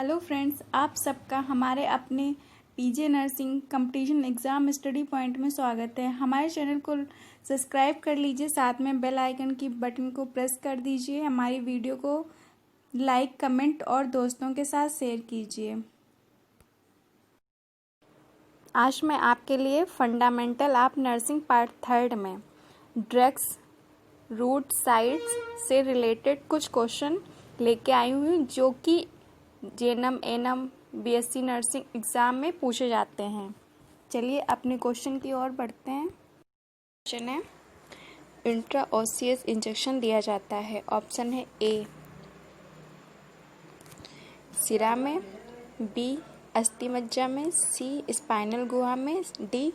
Hello friends, आप सबका हमारे अपने PJ nursing competition exam study point में स्वागत है। हमारे चैनल को सब्सक्राइब कर लीजिए, साथ में बेल आइकन की बटन को प्रेस कर दीजिए। हमारी वीडियो को लाइक, कमेंट और दोस्तों के साथ शेयर कीजिए। आज मैं आपके लिए फंडामेंटल ऑफ नर्सिंग पार्ट 3 में ड्रग्स रूट साइट्स से रिलेटेड कुछ क्वेश्चन लेके आई हूँ, जो कि GNM, ANM, BSc nursing exam में पूछे जाते हैं। चलिए अपने क्वेश्चन की ओर बढ़ते हैं। क्वेश्चन है, इंट्राओसियस इंजेक्शन दिया जाता है। ऑप्शन है ए सिरा में, बी अस्थि मज्जा में, सी स्पाइनल गुहा में, डी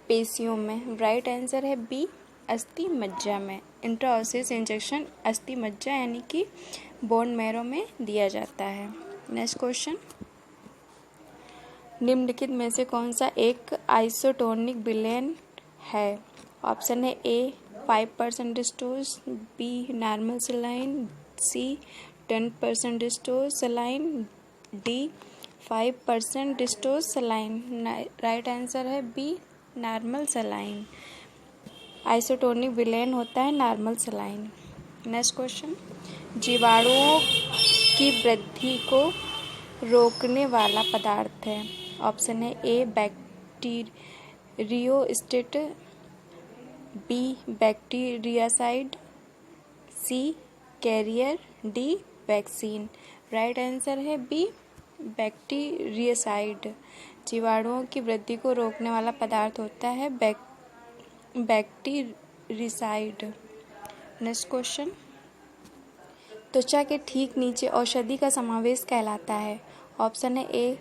पेशियों में। राइट आंसर है बी अस्थि मज्जा में। इंट्राओसियस इंजेक्शन अस्थि मज्जा यानी कि बोन मैरो में दिया जाता है। नेक्स्ट क्वेश्चन, निम्नलिखित में से कौन सा एक आइसोटोनिक विलेन है? ऑप्शन है A 5% dextrose, B normal saline, C 10% dextrose saline, D 5% dextrose saline. Right answer है बी नॉर्मल सलाइन। आइसोटोनिक विलेन होता है नॉर्मल सलाइन। नेक्स्ट क्वेश्चन, जीवाणुओं की वृद्धि को रोकने वाला पदार्थ है। ऑप्शन है A bacteriostat, B bactericide, C carrier, D vaccine. Right answer है बी बैक्टीरियासाइड। जीवाणुओं की वृद्धि को रोकने वाला पदार्थ होता है बैक्टीरिसाइड। नेक्स्ट क्वेश्चन, त्वचा के ठीक नीचे औषधि का समावेश कहलाता है। ऑप्शन है ए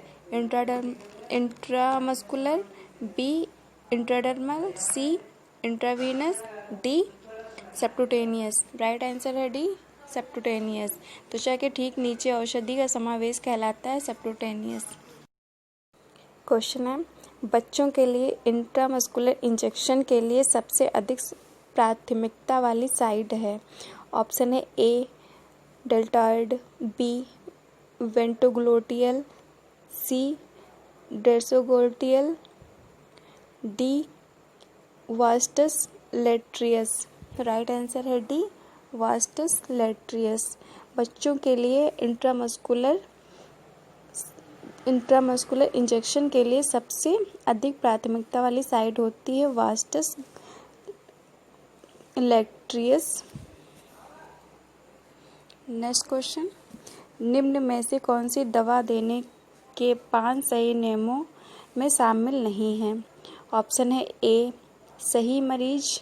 इंट्रामस्कुलर, बी इंट्राडर्मल, सी इंट्रावीनस, डी सब्क्यूटेनियस। राइट आंसर है डी सब्क्यूटेनियस। त्वचा के ठीक नीचे औषधि का समावेश कहलाता है सब्क्यूटेनियस। क्वेश्चन है, बच्चों के लिए इंट्रामस्कुलर इंजेक्शन के लिए सबसे अधिक प्राथमिकता वाली साइट है। ऑप्शन है ए डेल्टॉइड, बी वेंट्रोग्लोटियल, सी ड्रेसोग्लोटियल, डी वास्टस लेट्रियस। राइट आंसर है डी वास्टस लेट्रियस। बच्चों के लिए इंट्रामस्कुलर इंजेक्शन के लिए सबसे अधिक प्राथमिकता वाली साइट होती है वास्टस लेट्रियस। नेक्स्ट क्वेश्चन, निम्न में से कौन सी दवा देने के 5 सही नियमों में शामिल नहीं है? ऑप्शन है ए सही मरीज,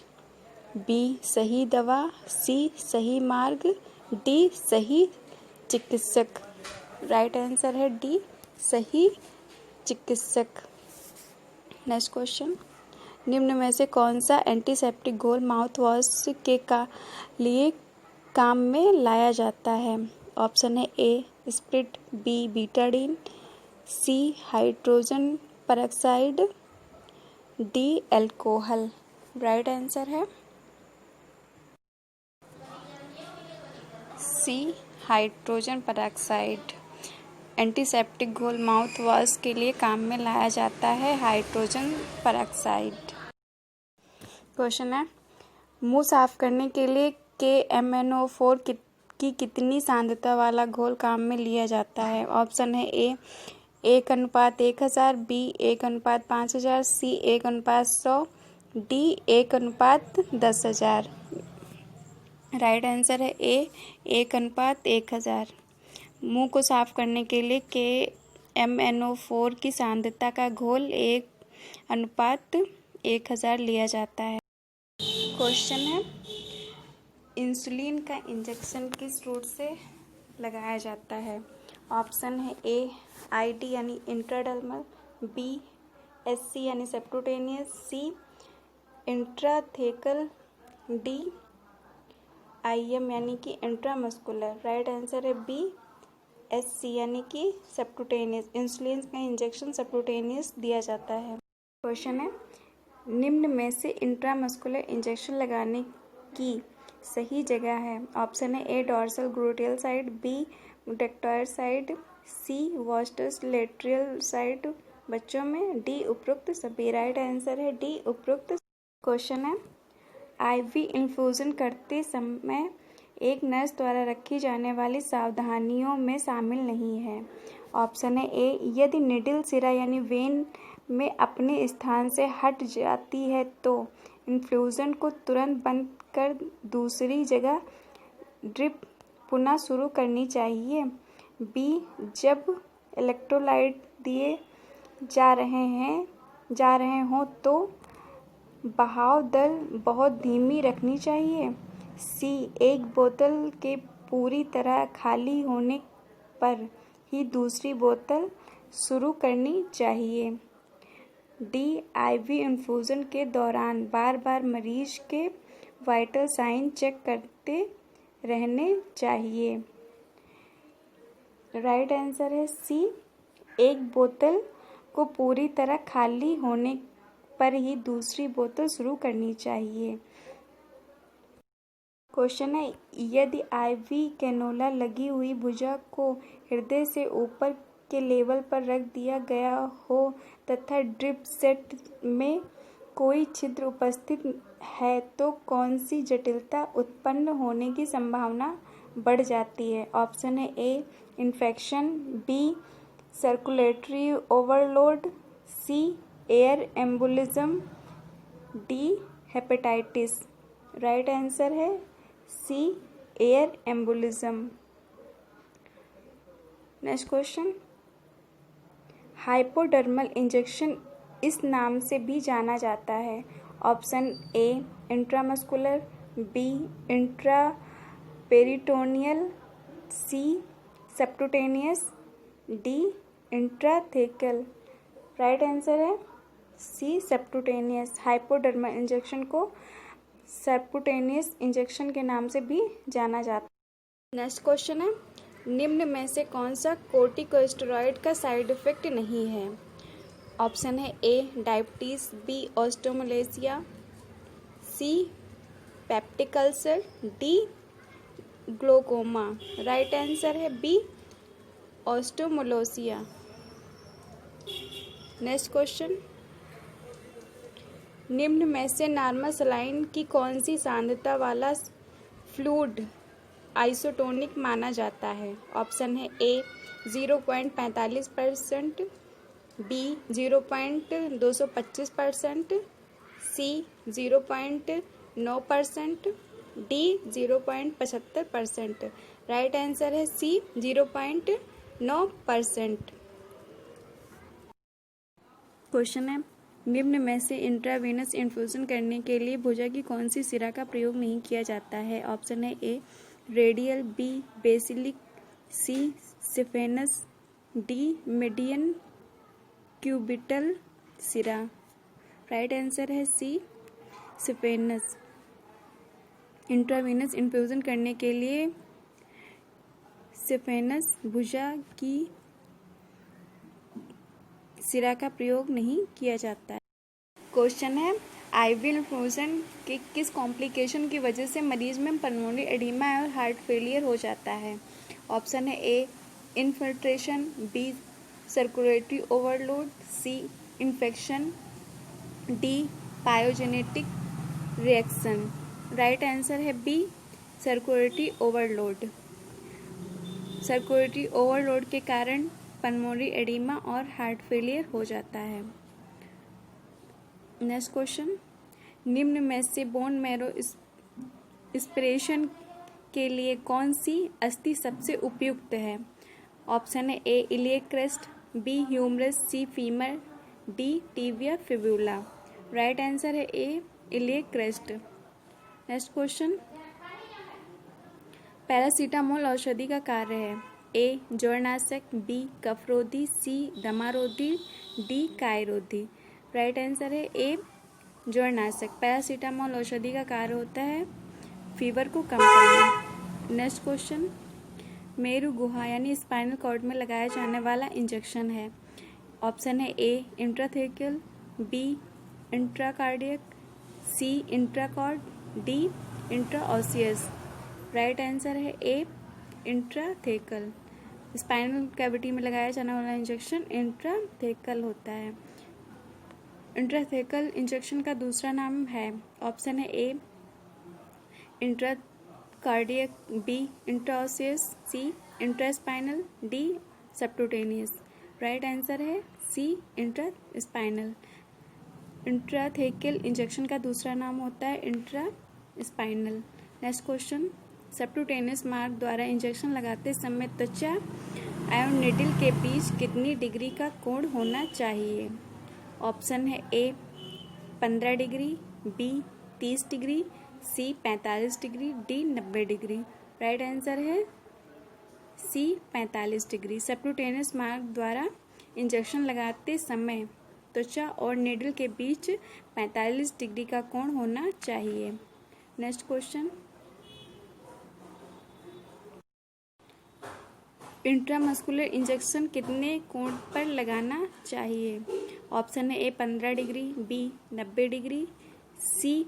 बी सही दवा, सी सही मार्ग, डी सही चिकित्सक। राइट आंसर है डी सही चिकित्सक। नेक्स्ट क्वेश्चन, निम्न में से कौन सा एंटीसेप्टिक घोल माउथ वॉश के लिए काम में लाया जाता है? ऑप्शन है A spirit, B Betadine, C hydrogen peroxide, D alcohol. Right answer है सी हाइड्रोजन परऑक्साइड। एंटीसेप्टिक घोल माउथ वॉश के लिए काम में लाया जाता है हाइड्रोजन परऑक्साइड। क्वेश्चन है, मुंह साफ करने के लिए KMnO4 की कितनी सांद्रता वाला घोल काम में लिया जाता है? ऑप्शन है ए 1:1000, बी 1:5000, सी 1:100, डी 1:10,000। राइट आंसर है ए 1:1000। मुंह को साफ करने के लिए KMnO4 की सांद्रता का घोल 1:1000 लिया जाता है। क्वेश्चन है, इंसुलिन का इंजेक्शन किस रूट से लगाया जाता है? ऑप्शन है ए आईटी यानी इंट्राडर्मल, बी एससी यानी सब्क्यूटेनियस, सी इंट्राथेकल, डी आईएम यानी कि इंट्रामस्कुलर। राइट आंसर है बी एससी यानी कि सब्क्यूटेनियस। इंसुलिन का इंजेक्शन सब्क्यूटेनियस दिया जाता है। क्वेश्चन है, निम्न में से इंट्रामस्कुलर इंजेक्शन लगाने की सही जगह है? ऑप्शन है A dorsal gluteal side, B deltoid side, C vastus lateral side बच्चों में, डी उपरोक्त सभी। राइट आंसर है डी उपरोक्त। क्वेश्चन है आईवी इन्फ्यूजन करते समय एक नर्स द्वारा रखी जाने वाली सावधानियों में शामिल नहीं है। ऑप्शन है ए, यदि निडल सिरा यानी वेन में अपने स्थान से हट जाती है तो इन्फ्यूजन को तुरंत बंद कर दूसरी जगह ड्रिप पुनः शुरू करनी चाहिए। बी, जब इलेक्ट्रोलाइट दिए जा रहे हों तो बहाव दर बहुत धीमी रखनी चाहिए। सी, एक बोतल के पूरी तरह खाली होने पर ही दूसरी बोतल शुरू करनी चाहिए। डी, आईवी इन्फ्यूजन के दौरान बार बार मरीज के वाइटल साइन चेक करते रहने चाहिए। राइट आंसर है सी, एक बोतल को पूरी तरह खाली होने पर ही दूसरी बोतल शुरू करनी चाहिए। क्वेश्चन है यदि आईवी कैनोला लगी हुई भुजा को हृदय से ऊपर के लेवल पर रख दिया गया हो तथा ड्रिप सेट में कोई छिद्र उपस्थित है तो कौन सी जटिलता उत्पन्न होने की संभावना बढ़ जाती है। ऑप्शन है A, infection, B, circulatory overload, C, air embolism, D, hepatitis. Right answer है C, air embolism. Next question, hypodermal injection इस नाम से भी जाना जाता है। Option A, intramuscular, B, intraperitoneal, C, subcutaneous, D, intrathecal. Right answer है सी, सब्क्यूटेनियस। हाइपोडर्मल इंजेक्शन को सब्क्यूटेनियस इंजेक्शन के नाम से भी जाना जाता है। नेक्स्ट क्वेश्चन है निम्न में से कौन सा कोर्टिकोस्टेरॉइड का साइड इफेक्ट नहीं है। ऑप्शन है A, diabetes, B, osteomalacia, C, peptic ulcer, D, glaucoma. Right answer है बी, ऑस्टियोमलेसिया। नेक्स्ट क्वेश्चन, निम्न में से नॉर्मल सलाइन की कौन सी सांद्रता वाला फ्लूइड आइसोटोनिक माना जाता है। ऑप्शन है ए, 0.45%, बी, 0.225%, सी, 0.9%, डी, 0.75%। राइट आंसर है सी, 0.9%। क्वेश्चन है निम्न में से इंट्रावेनस इन्फ्यूजन करने के लिए भुजा की कौन सी सिरा का प्रयोग नहीं किया जाता है। ऑप्शन है ए, रेडियल, बी, बेसिलिक, सी, सिफेनस, डी, मीडियन क्यूबिटल सिरा। राइट आंसर है सी, सिफेनस। इंट्रावेनस इन्फ्यूजन करने के लिए सिफेनस भुजा की सिरा का प्रयोग नहीं किया जाता है। क्वेश्चन है आईवी इन्फ्यूजन के किस कॉम्प्लिकेशन की वजह से मरीज में पल्मोनरी एडिमा और हार्ट फेलियर हो जाता है। ऑप्शन है A, infiltration, B, circulatory overload, C, infection, D, pyogenetic reaction. Right answer है B, circulatory overload. Circulatory overload के कारण पल्मोनरी एडिमा और हार्ट फेलियर हो जाता है। नेक्स्ट क्वेश्चन, निम्न में से बोन मैरो एस्पिरेशन के लिए कौन सी अस्थि सबसे उपयुक्त है। ऑप्शन है A, iliac crest, B, humerus, C, femur, D, tibia fibula. Right answer है A, iliac crest. Next question, paracetamol औषधि का कार्य है। ए, ज्वरनाशक, बी, कफरोधी, सी, दमारोधी, डी, कायरोधी। राइट आंसर है ए, ज्वरनाशक। पैरासीटामोल औषधि का कार्य होता है फीवर को कम करना। नेक्स्ट क्वेश्चन, मेरु गुहा यानी स्पाइनल कॉर्ड में लगाया जाने वाला इंजेक्शन है। ऑप्शन है ए, इंट्राथेकल, बी, इंट्राकार्डियक, सी, इंट्राकॉर्ड, डी, इंट्राओसियस। राइट आंसर है ए, इंट्राथेकल। स्पाइनल कैविटी में लगाया जाने वाला इंजेक्शन इंट्राथेकल होता है। इंट्राथेकल इंजेक्शन का दूसरा नाम है, ऑप्शन है ए इंट्राकार्डियक, बी इंट्राओसियस, सी इंट्रास्पाइनल, डी सबक्यूटेनियस। राइट आंसर है सी इंट्रास्पाइनल। इंट्राथेकल इंजेक्शन का दूसरा नाम होता है इंट्रास्पाइनल। नेक्स्ट क्वेश्चन, सबक्यूटेनियस मार्ग द्वारा इंजेक्शन लगाते समय त्वचा एवं निडल के बीच कितनी डिग्री का कोण होना चाहिए? ऑप्शन है A 15 degree, B 30 degree, C 45 degree, D 90 degree. Right answer है सी 45 डिग्री। सबक्यूटेनियस मार्ग द्वारा इंजेक्शन लगाते समय त्वचा और निडल के बीच 45 डिग्री का कोण होना चाहिए। नेक्स्ट क्वेश्चन, इंट्रामस्कुलर इंजेक्शन कितने कोण पर लगाना चाहिए? ऑप्शन है A 15 degree, B 90 degree, C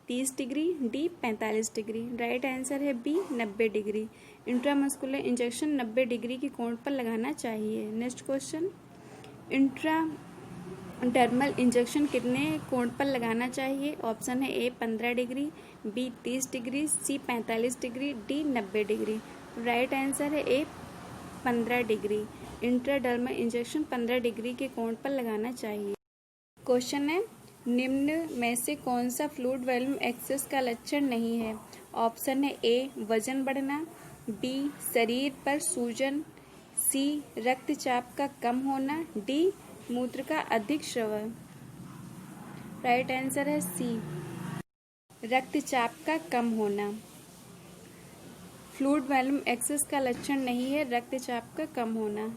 30 degree, D 45 degree. Right answer है B 90 degree. Intramuscular injection 90 degree की कोण पर लगाना चाहिए। नेक्स्ट क्वेश्चन, इंट्राडर्मल इंजेक्शन कितने कोण पर लगाना चाहिए? ऑप्शन है A 15 degree, B 30 degree, C 45 degree, D 90 degree. Right answer है A 15 degree. Intradermal injection 15 degree के कोण पर लगाना चाहिए। क्वेश्चन है, निम्न में से कौन सा फ्लूइड वॉल्यूम एक्सेस का लक्षण नहीं है? ऑप्शन है ए वजन बढ़ना, बी शरीर पर सूजन, सी रक्तचाप का कम होना, डी मूत्र का अधिक स्राव। राइट आंसर है सी रक्तचाप का कम होना। फ्लूइड वॉल्यूम एक्सेस का लक्षण नहीं है रक्तचाप का कम होना।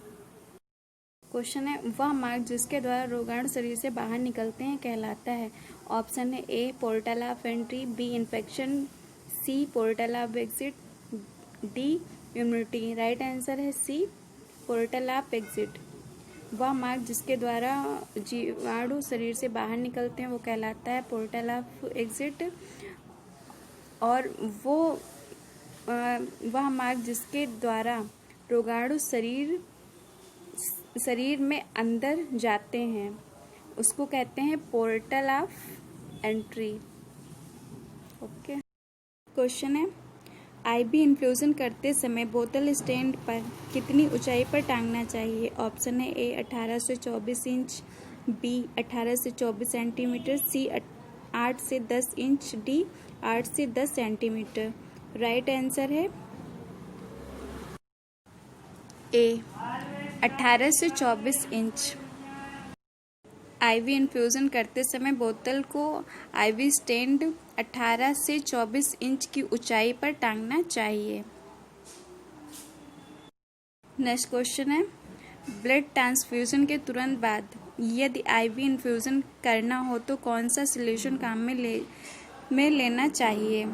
क्वेश्चन है, वह मार्ग जिसके द्वारा रोगाणु शरीर से बाहर निकलते हैं कहलाता है? ऑप्शन है A portal of entry, B infection, C portal of exit, D immunity. Right answer है सी पोर्टल ऑफ एग्जिट। वह मार्ग जिसके द्वारा जीवाणु शरीर से बाहर निकलते हैं वो कहलाता है पोर्टल ऑफ एग्जिट। और वह मार्ग जिसके द्वारा रोगाणु शरीर में अंदर जाते हैं उसको कहते हैं portal of entry. Okay. Question है, आईवी इन्फ्यूजन करते समय बोतल स्टैंड पर कितनी ऊंचाई पर टांगना चाहिए? ऑप्शन है ए 18 से 24 इंच, बी 18 से 24 सेंटीमीटर, सी 8 से 10 इंच, डी 8 से 10 सेंटीमीटर। राइट आंसर है ए 18 से 24 इंच। आईवी इन्फ्यूजन करते समय बोतल को आईवी स्टैंड 18 से 24 इंच की ऊंचाई पर टांगना चाहिए। नेक्स्ट क्वेश्चन है, ब्लड ट्रांसफ्यूजन के तुरंत बाद यदि आईवी इन्फ्यूजन करना हो तो कौन सा सॉल्यूशन काम में लेना चाहिए?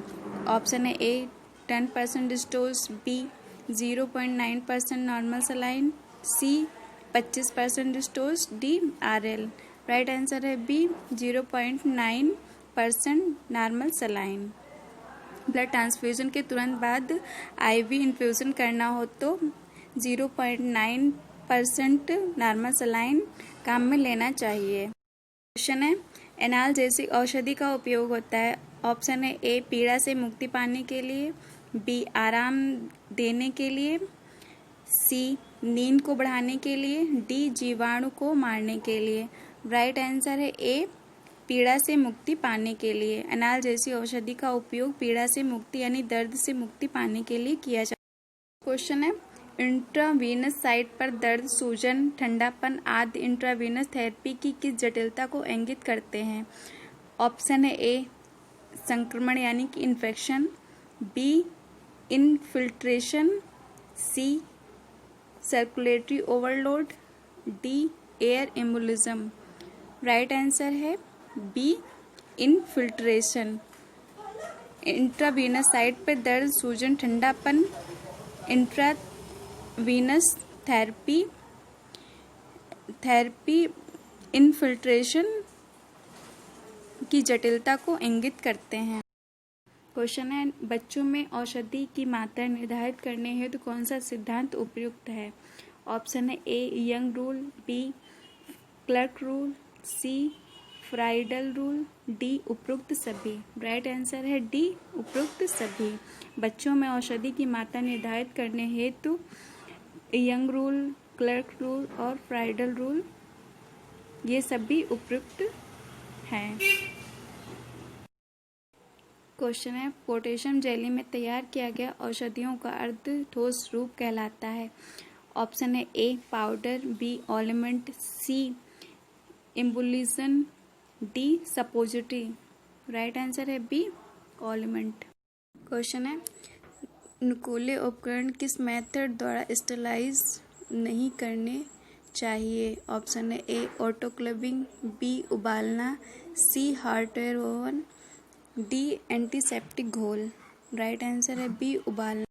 ऑप्शन है A 10% dextrose, B 0.9% normal saline, C 25% dextrose, D RL. Right answer है B 0.9% normal saline. Blood transfusion के तुरंत बाद आईवी इन्फ्यूजन करना हो तो 0.9% नॉर्मल सलाइन काम में लेना चाहिए। क्वेश्चन है, एनाल्जेसिक औषधि का उपयोग होता है? ऑप्शन है ए पीड़ा से मुक्ति पाने के लिए, बी आराम देने के लिए, सी नींद को बढ़ाने के लिए, डी जीवाणु को मारने के लिए। राइट आंसर है ए पीड़ा से मुक्ति पाने के लिए। एनाल्जेसिक औषधि का उपयोग पीड़ा से मुक्ति यानी दर्द से मुक्ति पाने के लिए किया जाता है। क्वेश्चन है, इंट्रावीनस साइट पर दर्द, सूजन, ठंडापन आदि इंट्रावीनस थेरेपी की किस जटिलता को इंगित करते हैं? ऑप्शन है ए संक्रमण यानी कि infection, B infiltration, C circulatory overload, D air embolism. Right answer है बी इनफिल्ट्रेशन। इंट्रावीनस साइट पर दर्द, सूजन, ठंडापन इंट्रावीनस थेरेपी इनफिल्ट्रेशन की जटिलता को इंगित करते हैं। क्वेश्चन है, बच्चों में औषधि की मात्रा निर्धारित करने हेतु कौन सा सिद्धांत उपयुक्त है? ऑप्शन है A Young rule, B Clark rule, C Fried rule, D उपरोक्त सभी। राइट आंसर है डी उपरोक्त सभी। बच्चों में औषधि की मात्रा निर्धारित करने हेतु यंग रूल, क्लर्क रूल और फ्राइडल रूल ये सभी उपयुक्त हैं। क्वेश्चन है, पोटेशियम जेली में तैयार किया गया औषधियों का अर्ध ठोस रूप कहलाता है। ऑप्शन है ए पाउडर, बी ऑलिमेंट, सी इम्बुलिशन, डी सपोजिटरी। राइट आंसर है बी ऑलिमेंट। क्वेश्चन है, नुकीले उपकरण किस मेथड द्वारा स्टरलाइज नहीं करने चाहिए? ऑप्शन है ए ऑटोक्लेविंग, बी उबालना, सी हार्डवेयर ओवन, डी एंटीसेप्टिक घोल। राइट आंसर है बी उबालना।